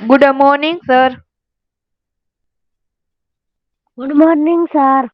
Good morning, sir. Good morning, sir.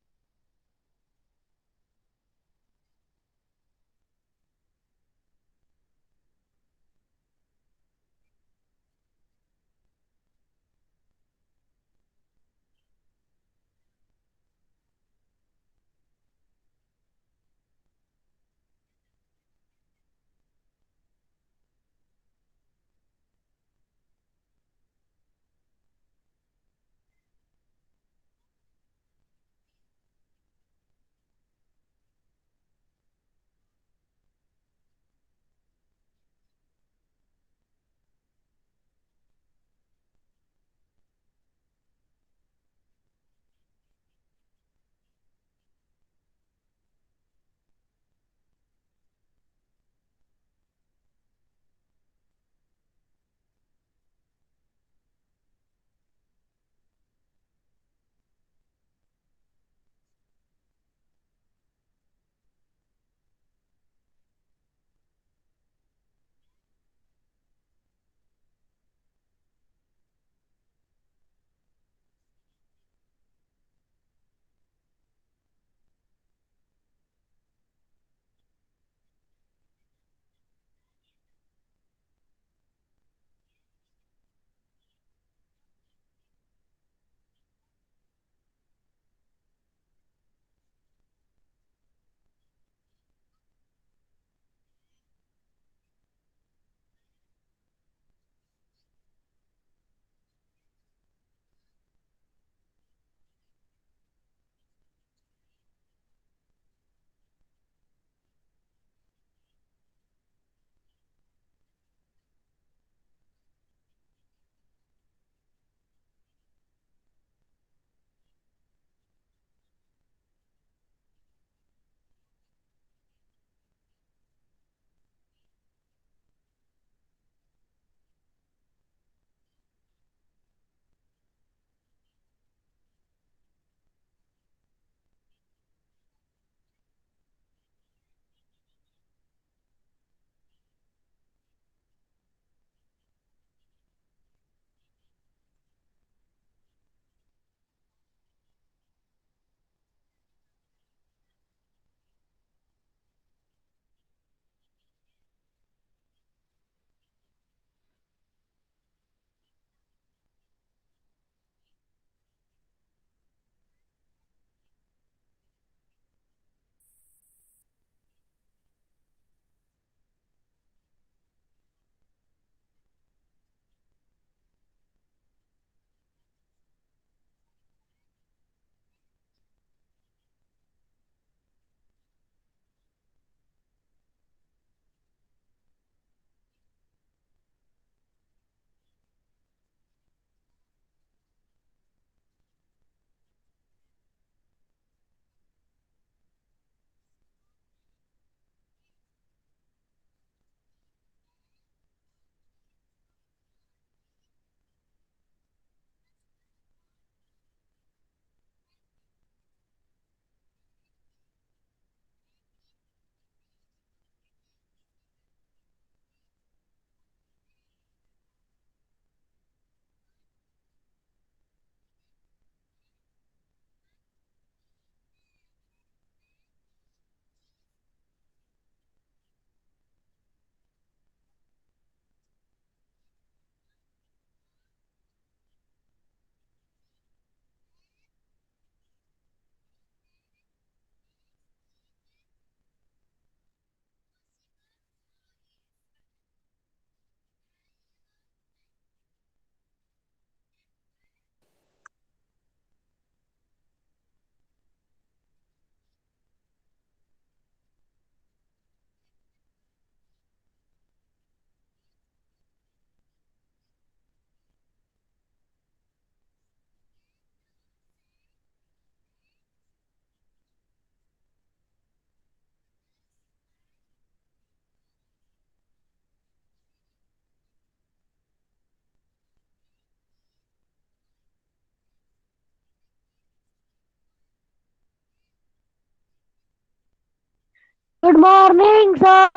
Good morning, sir.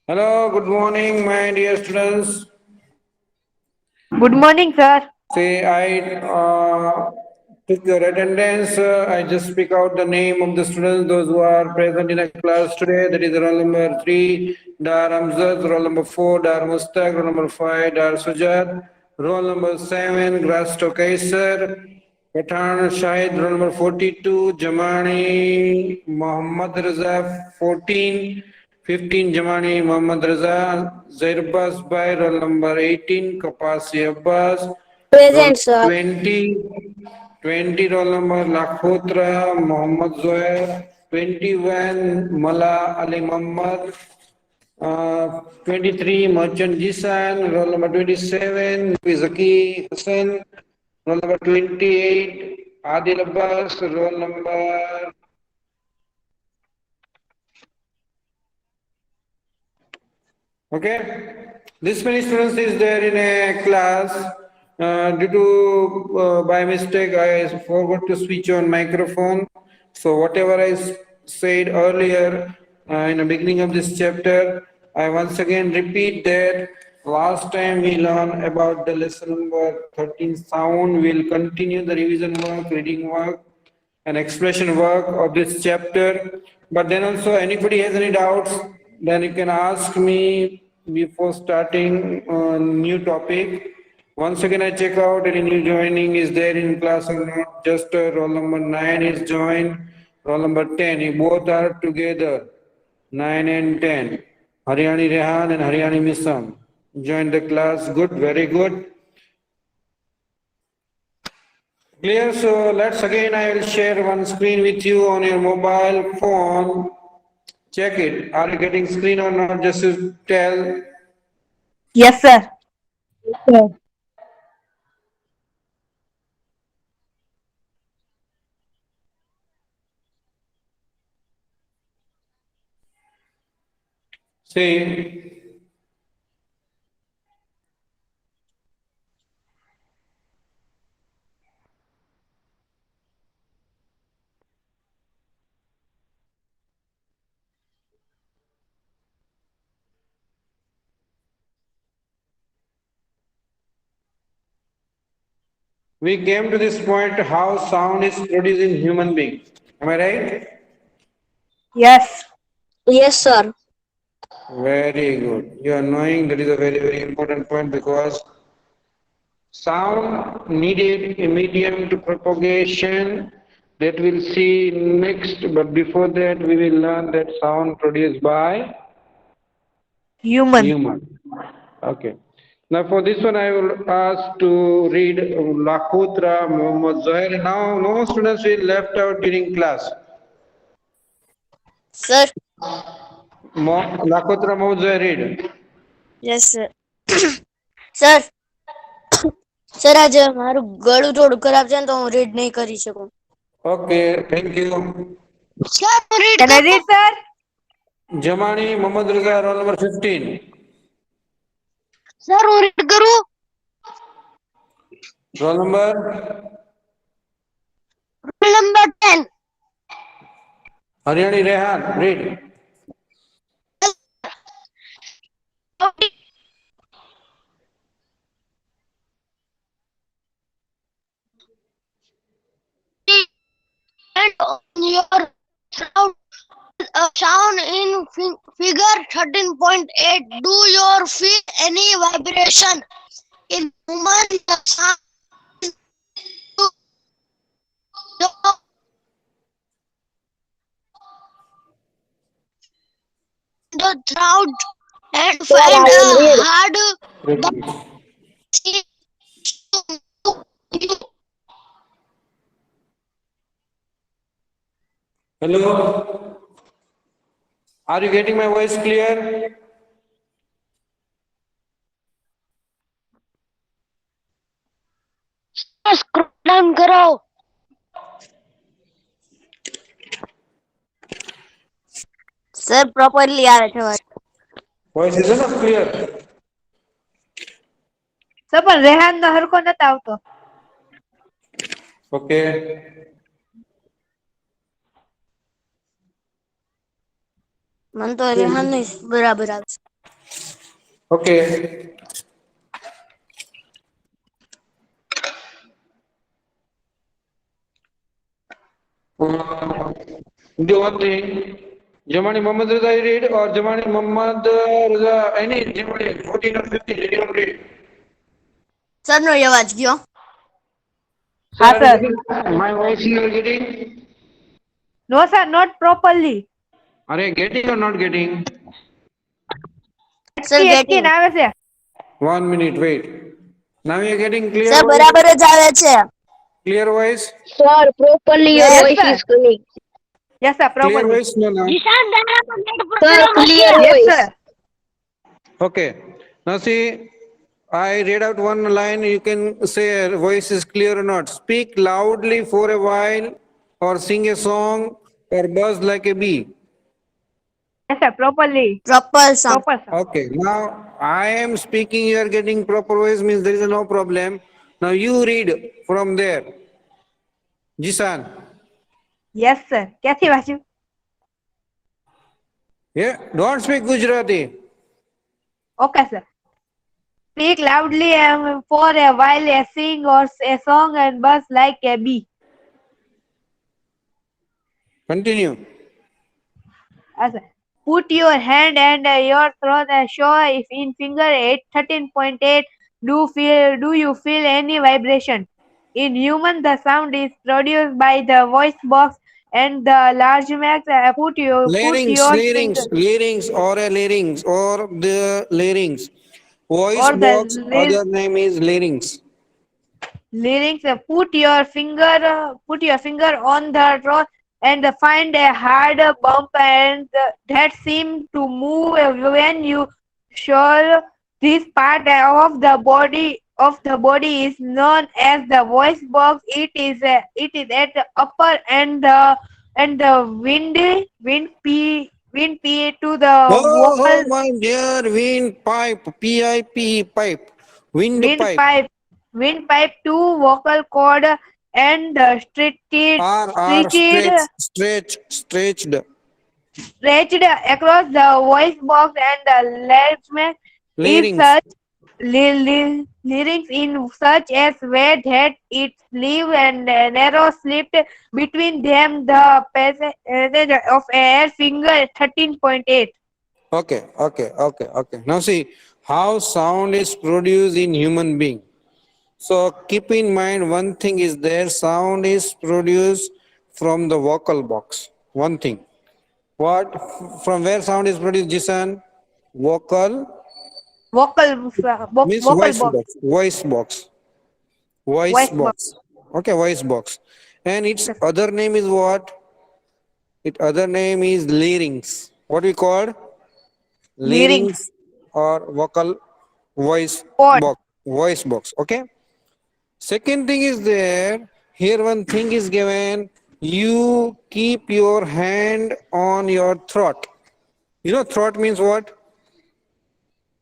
Hello, good morning, my dear students. Good morning, sir. See, I took your attendance. I just speak out the name of the students, those who are present in a class today. That is roll number 3, Dar Amzad, roll number 4, Dar Mustaq, roll number 5, Dar Sujat, roll number 7, Grasto Kaiser, Pathan Shahid, roll number 42, Jamani Muhammad Raza, 14, 15 Jamani Muhammad Raza, Zairbas by roll number 18, Kapasi Abbas, roll Present, sir. 20, 20 roll number Lakhotra Muhammad Zohair, 21 Mala Ali Muhammad, 23 Merchant Jisan, roll number 27 Zaki Hassan, roll number 28 Adil Abbas, roll number okay. This many students is there in a class. Due to by mistake, I forgot to switch on microphone. So whatever I said earlier in the beginning of this chapter, I once again repeat that. Last time we learned about the lesson number 13 sound. We'll continue the revision work, reading work, an expression work of this chapter. But then also, anybody has any doubts, then you can ask me before starting a new topic. Once again, I check out any new joining is there in class or not. Just roll number 9 is joined, roll number 10. You both are together, 9 and 10. Haryani Rehan and Haryani Misam. Join the class. Good, very good. Clear. So let's again, I will share one screen with you on your mobile phone. Check it. Are you getting screen or not? Just to tell. Yes, sir. Sir. See, we came to this point how sound is produced in human being. Am I right? Yes. Yes, sir. Very good. You are knowing that is a very, very important point because sound needed a medium to propagation that we'll see next. But before that, we will learn that sound produced by Human. human. Okay. Now for this one, I will ask to read Lakhutra Muhammad Zohair. Now, no students will left out during class. Sir. Lakhutra Muhammad Zohair, read. Yes, sir. Sir sir આજે મારું ગળું થોડું ખરાબ છે ને તો હું read નહીં કરી શકું. Okay, thank you. સર હું read Can I read, sir? Jamani Muhammad Raza, roll number 15. Sir હું રીડ કરું. Roll number roll number 10. Haryani Rehan, read. And on your sound, sound in figure 13.8, do you feel any vibration in human the sound? The throat and Sir, find I will a read. hard Read, but please. Hello. Are you getting my voice clear? Scroll down करो. Sir properly આવે છે વાત. Voice is enough clear. Sir પણ રેહાન નો હરખો નતો આવતો. Okay. મને તો રેહાન નહીં બરાબર આવશે. Okay. Do one thing. Jamani Muhammad Raza, you read, or Jamani Muhammad Raza, any Jamani 14 or 15, anyone read? Sir, no અવાજ ગયો. Sir, હા are you sir. getting my voice you are getting? No sir, not properly. Are you getting or not getting? Sir, અટકીને getting. આવે છે. 1 minute, wait. Now you are getting clear Sir, voice? બરાબર જ આવે છે. Clear voice? Sir, properly your Yes, voice sir. is coming. Yes sir, Clear properly. voice? No, no. નિશાન બરાબર net પર Sir, પેલો clear છે. Yes voice. sir. Okay. Now see, I read out one line. You can say voice is clear or not. Speak loudly for a while, or sing a song, or buzz like a bee. Yes sir, properly. Proper sound. Proper sir. Okay. Now I am speaking. You are getting proper voice. Means there is no problem. Now you read from there. Jisan. Yes sir. ક્યાંથી વાંચ્યું? Yeah. Don't speak Gujarati. Okay sir. Speak loudly for a while, sing or a song and buzz like a bee. Continue. Yes, sir. Put your hand and your throat and show if in finger 13.8 do you feel any vibration? In human the sound is produced by the voice box and the large max put Larynx, your larynx, finger larynx, or a larynx, or the larynx. Voice or the box, other name is larynx. lyrics put your finger on the throat and find a hard bump and that seem to move when you show this part of the body is known as the voice box. It is at the upper and the wind p to the Oh, vocal my dear windpipe, PIP pipe, windpipe, windpipe windpipe to vocal cord and R stretched, stretched across the voice box and the larynx is larynx. such lyrics in such as way that its sleeve and narrow slit between them the passage of air finger 13.8. Okay. Now see how sound is produced in human being. So keep in mind one thing is there, sound is produced from the vocal box. One thing. What? From where sound is produced, Jisan? Vocal means Vocal voice box box. Voice box. Voice voice box box. Okay, voice box. And its other name is what? Its other name is larynx. What we call lyrics larynx or vocal voice cord. box. Voice box. Okay. Second thing is there. Here one thing is given. You keep your hand on your throat. You know throat means what?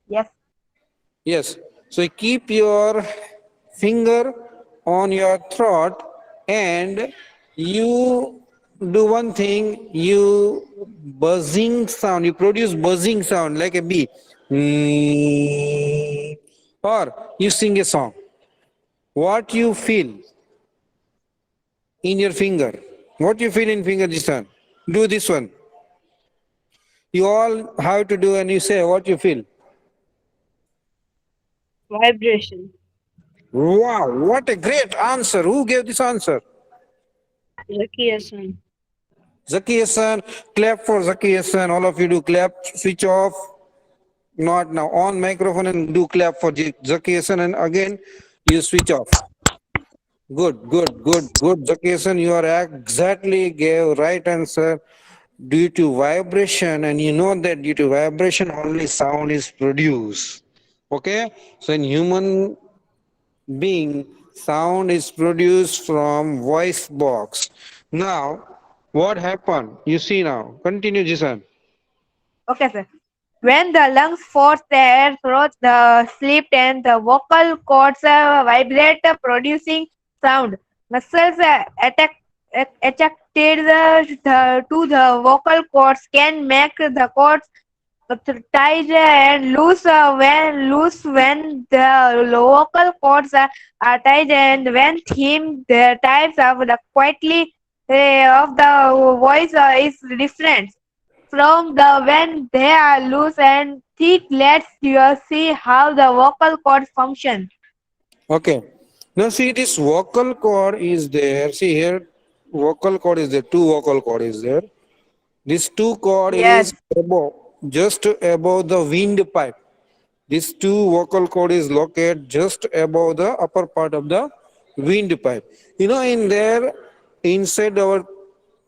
Yes. Yes. So you keep your finger on your throat and you do one thing, you buzzing sound, you produce buzzing sound like a bee. Mm. Or you sing a song. What you feel in your finger? What you feel in finger this one? Do this one. You all have to do and you say what you feel. Vibration. Wow, what a great answer. Who gave this answer? Lucky Hassan. Zaki Hassan, clap for Zaki Hassan. All of you do clap, switch off. Not now. On microphone and do clap for Zaki Hassan and again you switch off. Good. Zaki Hassan, you are exactly gave right answer. Due to vibration, and you know that due to vibration only sound is produced. Okay? So in human being, sound is produced from voice box. Now, what happened? You see now. Continue, Jisan. Okay, sir. When the lungs force the air through the slit and the vocal cords vibrate, producing sound. Muscles attracted to the vocal cords can make the cords tight and loose when the vocal cords are tight and when thin the types of the quietly of the voice is different from the when they are loose and thick. Let's you see how the vocal cords function. Okay. Now see this vocal cord is there. See here, vocal cord is there. Two vocal cord is there. This two cord is Yes, above, just above the windpipe. This two vocal cord is located just above the upper part of the windpipe. You know, in there, inside our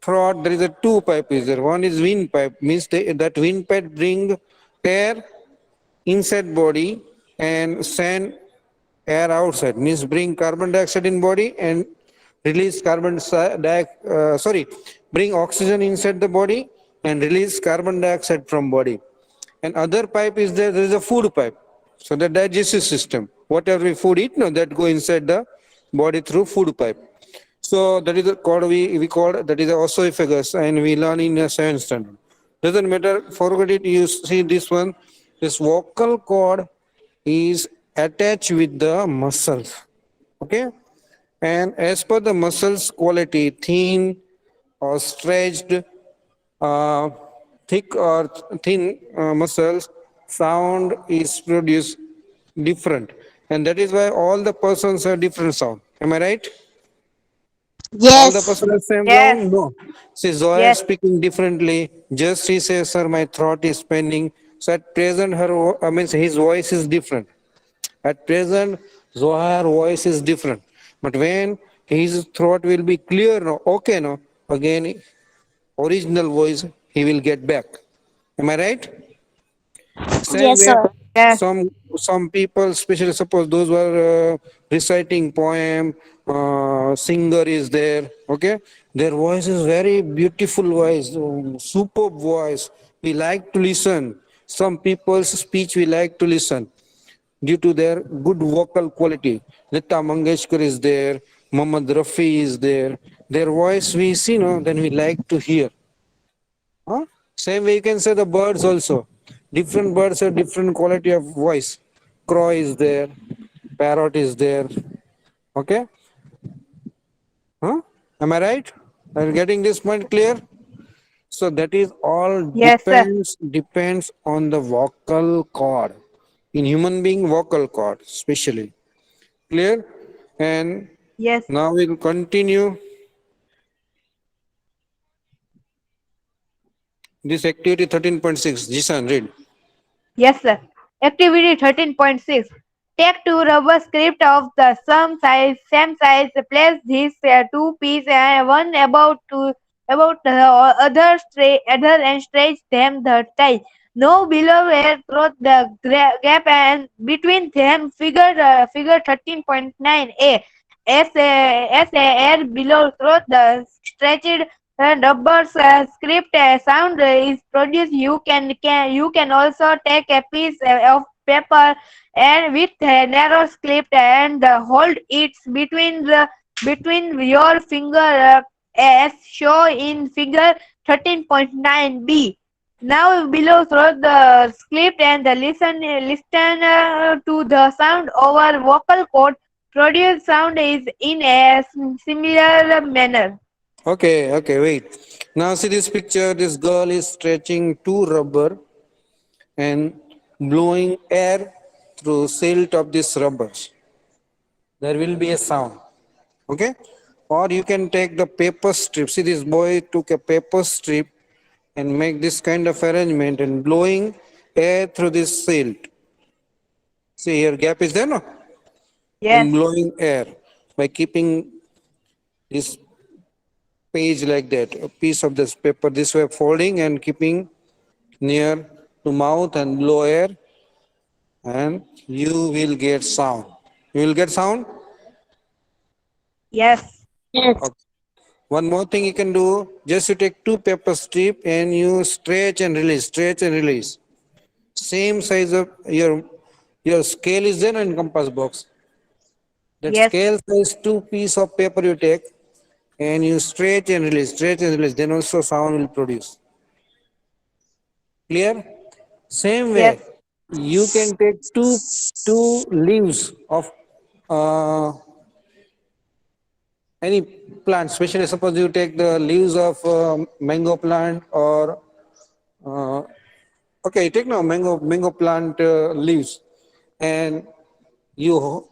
throat, there is a two pipe is there. One is windpipe, means that windpipe bring air inside body and send air outside, means bring carbon dioxide in body and release bring oxygen inside the body and release carbon dioxide from body. And other pipe is there is a food pipe, so the digestive system, whatever we food eat, no, that go inside the body through food pipe. So that is the called we call that is the esophagus, and we learn in a 7th standard. Doesn't matter, forget it. You see this one, this vocal cord is attached with the muscles. Okay, and as per the muscles quality, thin or stretched, uh, thick or thin muscles, sound is produced different, and that is why all the persons have different sound. Am I right? All the Yes. person has same yes, sound? No. See, Zoya is yes, speaking differently. Just he says, sir, my throat is spinning. So at present, I mean, his voice is different. At present, Zohar voice is different. But when his throat will be clear, no, okay, no, again, original voice, he will get back. Am I right? Same Yes, way, sir. yes, some people, especially suppose those who are reciting poem, singer is there. Okay, their voice is very beautiful voice, superb voice. We like to listen. Some people's speech we like to listen due to their good vocal quality. Lata Mangeshkar is there, Muhammad Rafi is there. Their voice we see, no, then we like to hear. Huh? Same way you can say the birds also. Different birds have different quality of voice. Crow is there, parrot is there. Okay? Huh? Am I right? Are you getting this point clear? So that is all yes, sir. depends on the vocal cord. In human being, vocal cord, especially. Clear? And Yes. now we'll continue this activity 13.6. Jisan, read. Yes, sir. Activity 13.6. Take two rubber script of the same size. Place these two pieces one about the other and stretch them the tight. No below air through the gap and between them. Figure 13.9a. As a air below through the stretched rubber script sound is produced. You can also take a piece of paper and with a narrow script and hold it between your finger as shown in figure 13.9b. Now below through the script and listen to the sound over vocal cord. Produce sound is in a similar manner. Okay, wait. Now see this picture. This girl is stretching two rubber and blowing air through silt of these rubbers. There will be a sound. Okay? Or you can take the paper strip. See, this boy took a paper strip and make this kind of arrangement and blowing air through this silt. See here, gap is there, no? And Yes, blowing air by keeping this page like that, a piece of this paper this way, folding and keeping near to mouth and blow air, and you will get sound. You will get sound. yes, Yes. Okay. One more thing you can do, just you take two paper strip and you stretch and release. Same size of your scale is there in compass box. That yes, scale size two piece of paper you take and you stretch and release, then also sound will produce. Clear? Same way, Yes. you can take two leaves of uh, any plant. Especially, suppose you take the leaves of mango plant or uh, okay, take now mango plant leaves, and you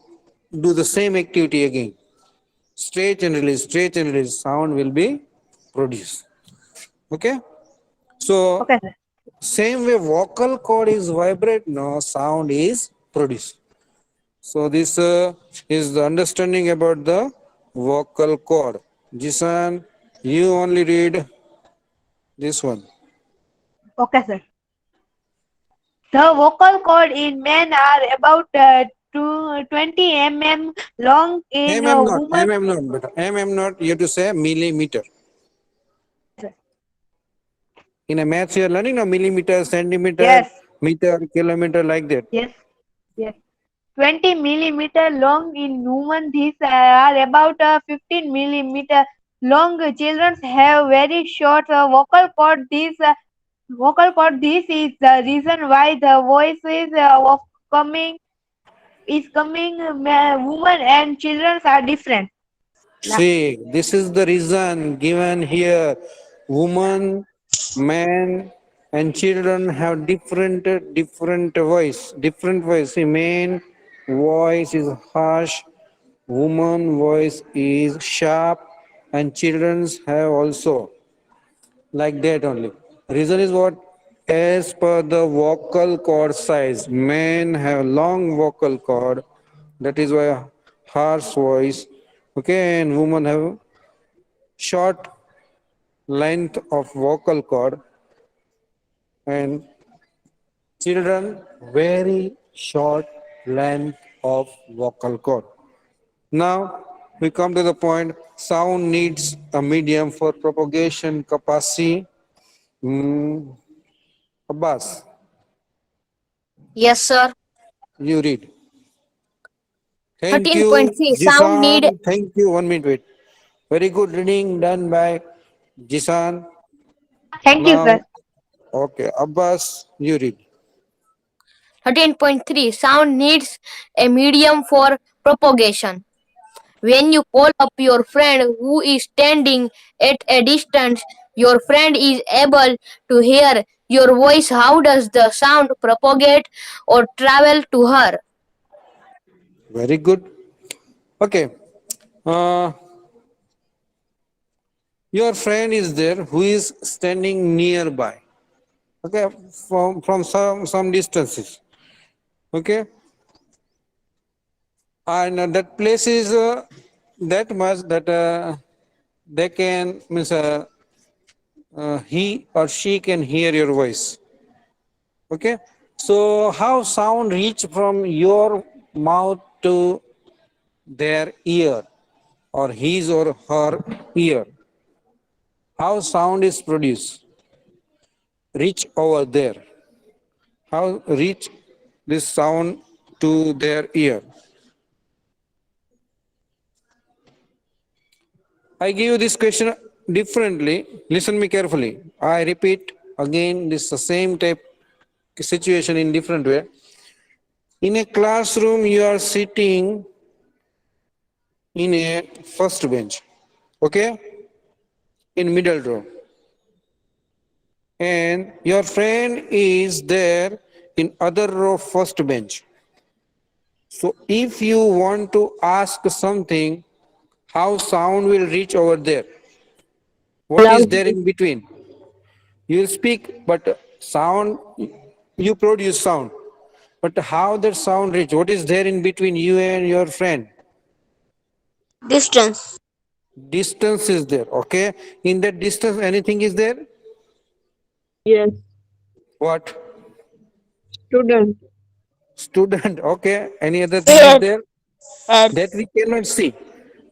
do the same activity again. Stretch and release. Sound will be produced. Okay. So Okay, sir. same way, vocal cord is vibrate. No sound is produced. So this is the understanding about the vocal cord. Jisan, you only read this one. Okay, sir. The vocal cord in men are about 20 long. In women, But not. You have to say millimeter. okay, sir. In a maths, you are learning now millimeter, centimeter, Yes, meter, kilometer, like that. yes, yes. 20 millimeter long in human. These are about 15 millimeter long. Children have very short vocal cord. This is the reason why the voice is of coming women and children are different. La- See, this is the reason given here. Woman, man, and children have different voice. Different voice. See, man voice is harsh, woman voice is sharp, and children's have also like that only. Reason is what? As per the vocal cord size, men have long vocal cord. That is why harsh voice. Okay, and women have short length of vocal cord, and children very short length of vocal cord. Now we come to the point. Sound needs a medium for propagation capacity. Mm, Abbas, Yes, sir. you read. Thank you, 13.3 sound need. Jisan. Thank you. 1 minute, wait. Very good reading done by Jisan. Thank you, sir. Now, okay, Abbas, you read. 13.3 sound needs a medium for propagation. When you call up your friend who is standing at a distance, your friend is able to hear your voice. How does the sound propagate or travel to her? Very good. Okay. Uh, your friend is there who is standing nearby. Okay, from some distances. Okay, and that place is that much that they can means he or she can hear your voice. Okay, so how sound reach from your mouth to their ear or his or her ear? How sound is produced? Reach over there. How reach this sound to their ear? I give you this question differently. Listen me carefully. I repeat again this the same type situation in different way. In a classroom, you are sitting in a first bench, okay, in middle row, and your friend is there in other row first bench. So if you want to ask something, how sound will reach over there? What is there Loudly. in between? You will speak, but sound, you produce sound. But how that sound reach? What is there in between you and your friend? Distance. Distance is there, okay? In that distance, anything is there? Yes. What? Student. Student, okay? Any other thing is Air. there? Air. That we cannot see.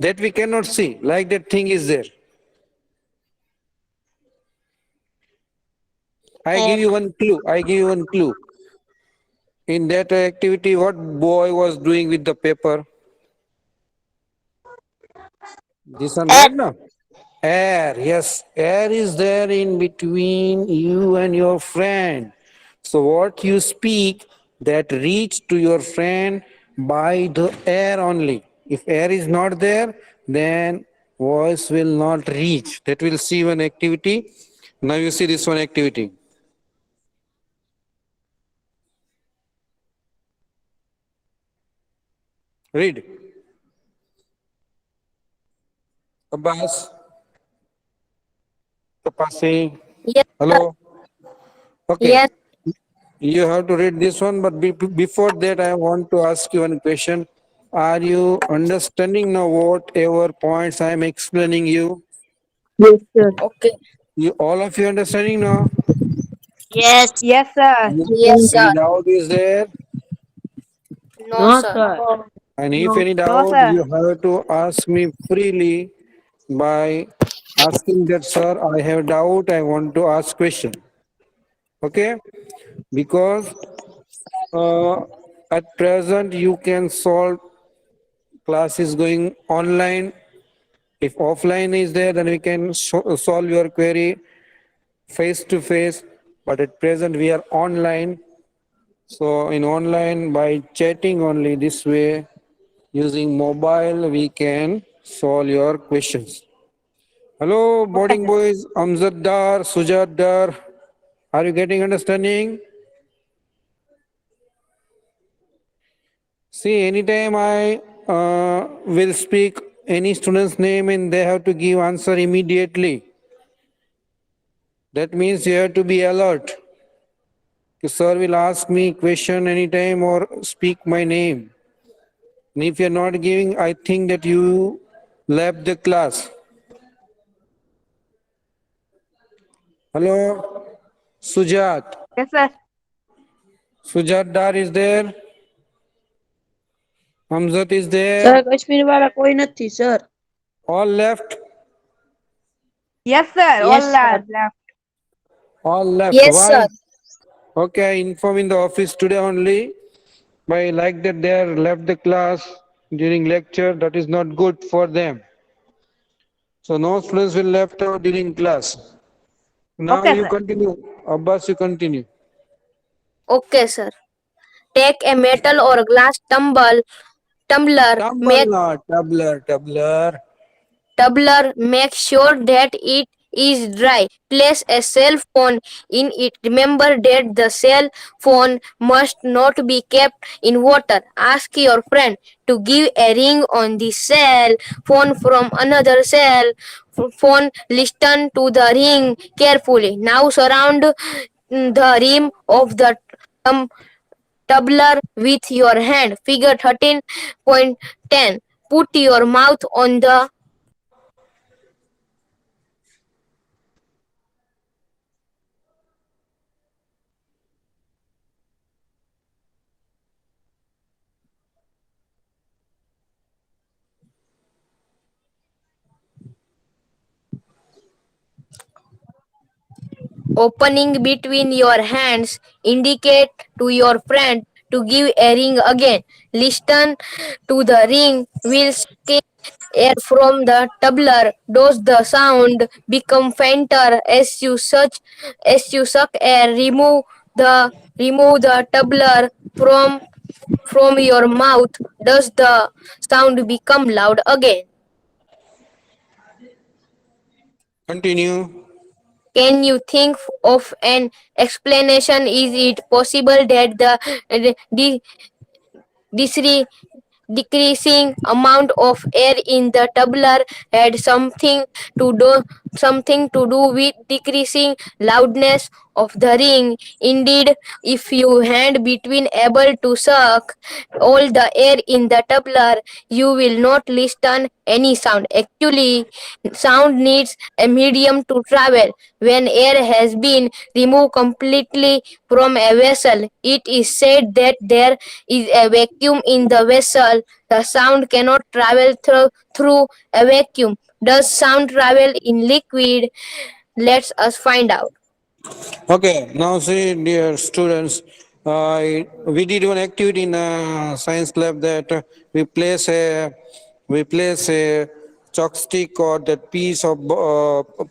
That we cannot see. Like that thing is there. I Air. give you one clue. I give you one clue. In that activity, what boy was doing with the paper? This one Air. right now? Air, yes. Air is there in between you and your friend. So what you speak that reach to your friend by the air only. If air is not there, then voice will not reach. That will see one activity. Now you see this one activity. Read. Abbas, Kapasi. Yes, sir. Hello. Okay. Yes, You have to read this one, but before that, I want to ask you one question. Are you understanding now whatever points I am explaining you? Yes, sir. okay. You all of you understanding now? Yes. Yes, sir. Yes, sir. Any doubt is there? No, No, sir. sir. And if No. any No, doubt, sir. you have to ask me freely by asking that, sir, I have doubt, I want to ask question. Okay? Because uh, at present you can solve class is going online. If offline is there, then we can solve your query face to face. But at present we are online. So in online by chatting only this way, using mobile, we can solve your questions. Hello, Okay, boarding sir. boys, Amzad Dar, Sujat Dar. Are you getting understanding? See, anytime I will speak any student's name and they have to give answer immediately. That means you have to be alert. Sir will ask me question anytime or speak my name. And if you're not giving, I think that you left the class. Hello, Sujat. Yes, sir. Sujat Dar is there. Hamzat is sir there. Kashmir વાળા કોઈ નથી sir. All left. Yes, sir. Yes All sir. are left. All left. Yes, sir. Why? Okay, I inform in the office today only. By like that they are left the class during lecture. That is not good for them. So no students will left out during class. Now Okay, you sir. continue. Abbas, you continue. Okay, sir. Take a metal or glass tumbler, Tumble not, tumbler. make sure that it is dry. Place a cell phone in it. Remember that the cell phone must not be kept in water. Ask your friend to give a ring on the cell phone from another cell phone. Listen to the ring carefully. Now surround the rim of the tum- tumbler with your hand. Figure 13.10. Put your mouth on the opening between your hands. Indicate to your friend to give a ring again. Listen to the ring will suck air from the tumbler. Does the sound become fainter as you suck air? Remove the tumbler from your mouth. Does the sound become loud again? Continue. Can you think of an explanation? Is it possible that the disre- decreasing amount of air in the tumbler had something to do with decreasing loudness of the ring? Indeed, if you hand between able to suck all the air in the tumbler, you will not listen any sound. Actually, sound needs a medium to travel. When air has been removed completely from a vessel, it is said that there is a vacuum in the vessel. The sound cannot travel through a vacuum. Does sound travel in liquid? Let us find out. Okay, now see, dear students, we did one activity in science lab that we place a chalk stick or that piece of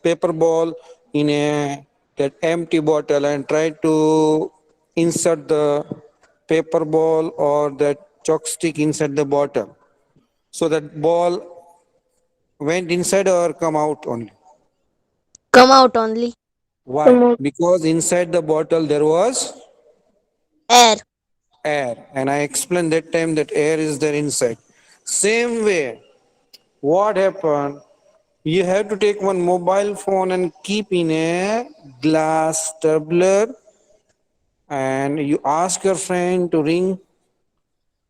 paper ball in a that empty bottle and try to insert the paper ball or the chalk stick inside the bottle. So that ball went inside or come out only. Come out only. Why? Because inside the bottle there was Air. air, and I explained that time that air is there inside. Same way, what happened? You have to take one mobile phone and keep in a glass tumbler, and you ask your friend to ring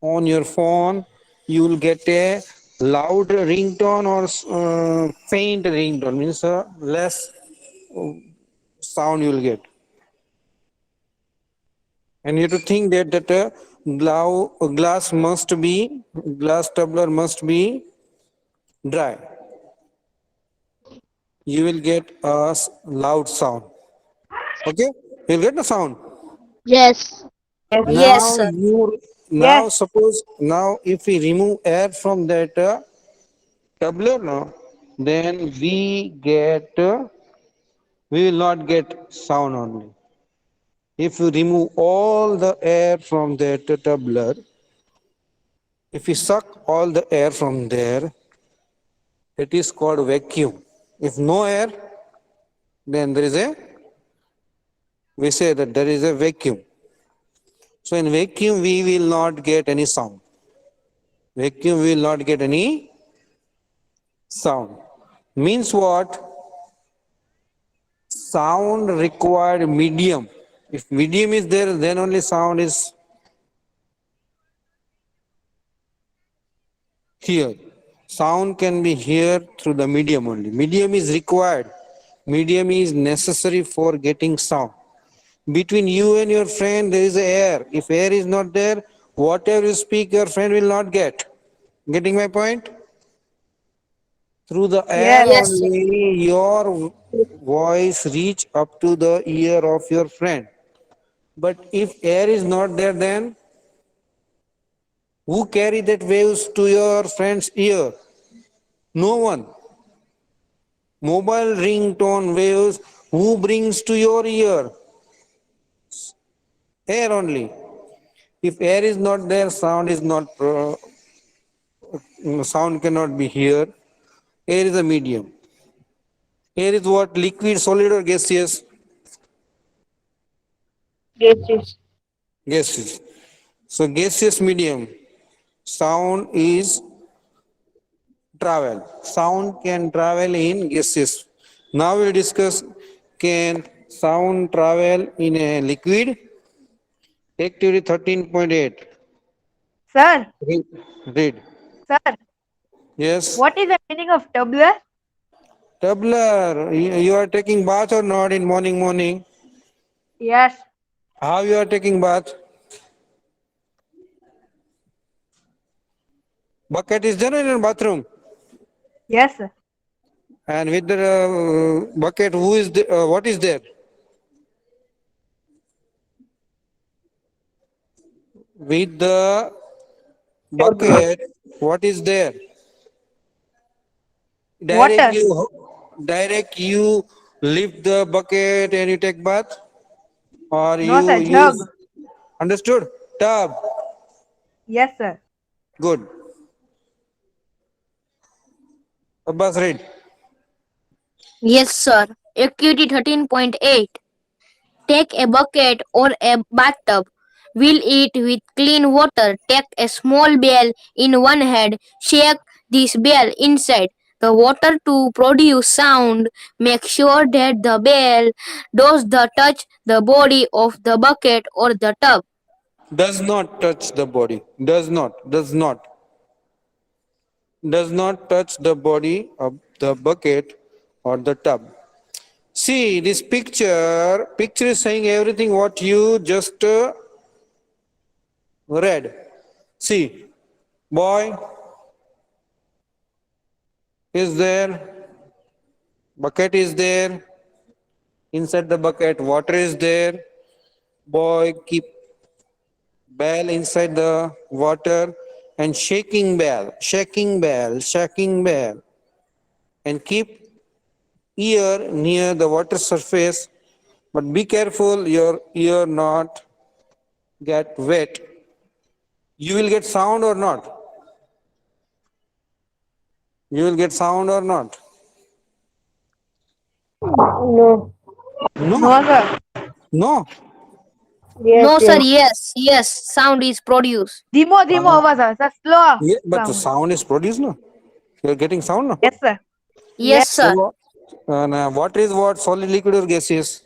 on your phone. You will get a loud ringtone or faint ringtone, means less sound you will get. And you have to think that glass tumbler must be dry. You will get a loud sound. Okay, you'll get the sound. Yes. Yes, Now sir. you Yes. now suppose now if we remove air from that tumbler, no, then we will not get sound only. If you remove all the air from that tumbler, if you suck all the air from there, it is called vacuum. If no air, then we say that there is a vacuum. So in vacuum, we will not get any sound. Vacuum will not get any sound. Means what? Sound required medium. If medium is there, then only sound is here. Sound can be here through the medium only. Medium is required. Medium is necessary for getting sound. Between you and your friend, there is air. If air is not there, whatever you speak, your friend will not get. Getting my point? Through the air Yes. Yes, sir. only, your voice reach up to the ear of your friend. But if air is not there, then who carry that waves to your friend's ear? No one. Mobile ringtone waves, who brings to your ear? Air only. If air is not there, sound cannot be here. Air is a medium. Air is what? Liquid, solid, or gaseous? Gaseous. Gaseous. So gaseous medium. Sound is travel. Sound can travel in gaseous. Now we'll discuss, can sound travel in a liquid? Activity 13.8. Sir, Read. Read. sir, Yes. what is the meaning of tumbler? Tumbler. You are taking bath or not in morning? Yes. How you are taking bath? Bucket is there in your bathroom. Yes, sir. And with the bucket, what is there? With the bucket, what is there? Direct Water. you, direct you lift the bucket and you take bath, or No, you sir. Jug. use, understood? Tub. Yes, sir. Good. Abbas, read. Yes, sir. Activity 13.8. Take a bucket or a bathtub. Fill it with clean water. Take a small bell in one hand. Shake this bell inside the water to produce sound. Make sure that the bell does not touch the body of the bucket or the tub. Does not touch the body. Does not touch the body of the bucket or the tub. See, this picture is saying everything what you just read. See, boy is there, bucket is there, inside the bucket water is there, boy keep bell inside the water and shaking bell, and keep ear near the water surface, but be careful your ear not get wet, you will get sound or not? You will get sound or not? No. No, No, sir. no. Yes, No, sir. yes. Yes, yes. Sound is produced. धीमो आवाज आहे sir slow Yeah, but the sound. sound is produced, no? You are getting sound, no? Yes, sir. Yes, Yes. sir. So, what is what? Solid, liquid, or gaseous?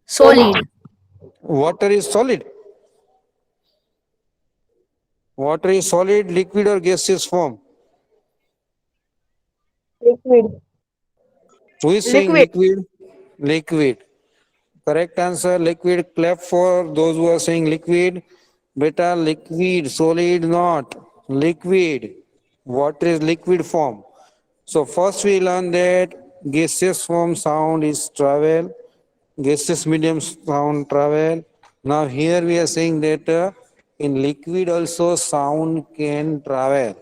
Solid. Water is solid. Water is solid, liquid, or gaseous form. Liquid. Who is saying Liquid. liquid? Liquid. Correct answer, liquid. Clap for those who are saying liquid. Beta, liquid, solid, not. Liquid. Water is liquid form. So first we learn that gaseous form sound is travel. Gaseous medium sound travel. Now here we are saying that in liquid also sound can travel.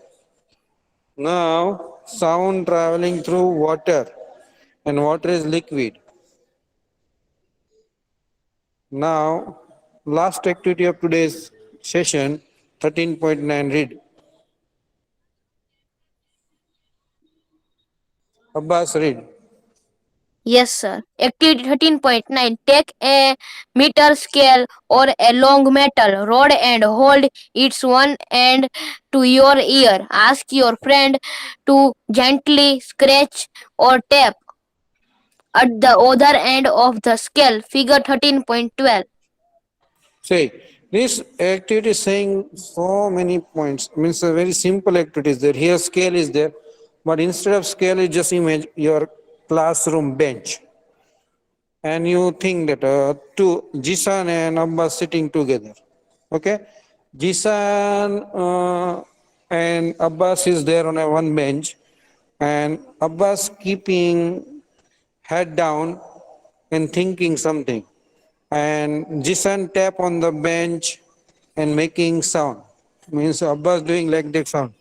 Now sound traveling through water and water is liquid. Now last activity of today's session 13.9 read. Abbas read. Yes, sir. Activity 13.9. Take a meter scale or a long metal rod and hold its one end to your ear. Ask your friend to gently scratch or tap at the other end of the scale. Figure 13.12. See, this activity is saying so many points. Means a very simple activity is there. Here scale is there, but instead of scale, you just image your classroom bench, and you think that two Jisan and Abbas sitting together. Okay, Jisan and Abbas is there on a one bench, and Abbas keeping head down and thinking something. And Jisan tap on the bench and making sound. Means Abbas doing like that sound.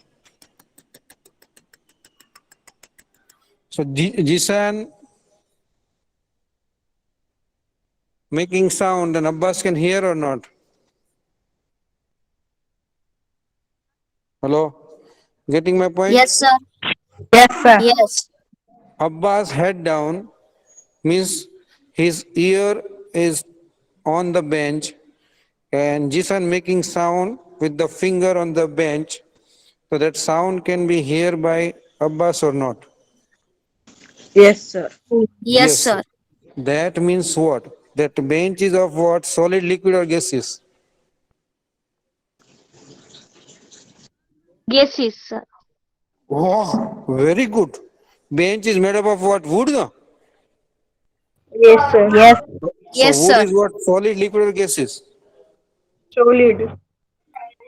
So Jisan making sound and Abbas can hear or not? Hello? Getting my point? Yes, sir. Yes, sir. Yes. Abbas head down means his ear is on the bench and Jisan making sound with the finger on the bench. So that sound can be heard by Abbas or not? Yes, sir. Yes, Yes. sir. That means what? That bench is of what? Solid, liquid or gaseous? Gases, sir. Oh, very good. Bench is made up of what? Wood, no? Yes, sir. Yes. So Yes, wood sir. is what? Solid, liquid or gaseous? Solid.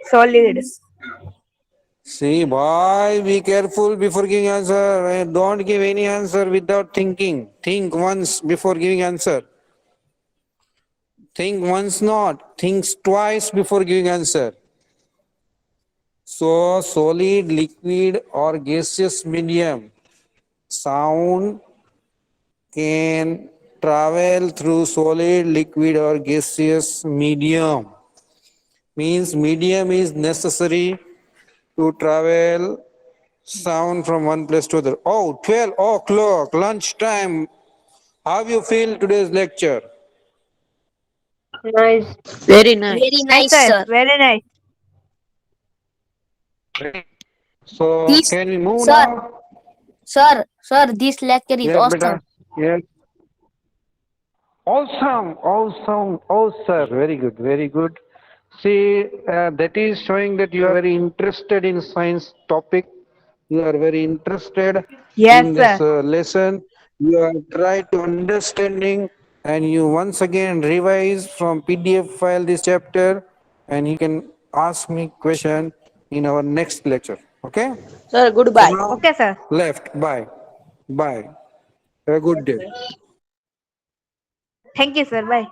Solid. See, boy, be careful before giving answer. Don't give any answer without thinking. Think once before giving answer. Think once not. Think twice before giving answer. So solid, liquid or gaseous medium. Sound can travel through solid, liquid or gaseous medium. Means medium is necessary to travel sound from one place to other. Oh, 12 o'clock, lunchtime. How you feel today's lecture? Nice. Very nice. Very Nice, nice, sir. sir. Very nice. So This, can we move sir, now? sir, this lecture is Yes, awesome. beta. Yes. Awesome, awesome, awesome. Very good, very good. See, that is showing that you are very interested in science topic. You are very interested Yes, in this sir. lesson. You are trying to understanding and you once again revise from PDF file this chapter and you can ask me question in our next lecture. Okay? Sir, So goodbye. now Okay, sir. left. Bye. Bye. Have a good day. Thank you, sir. Bye.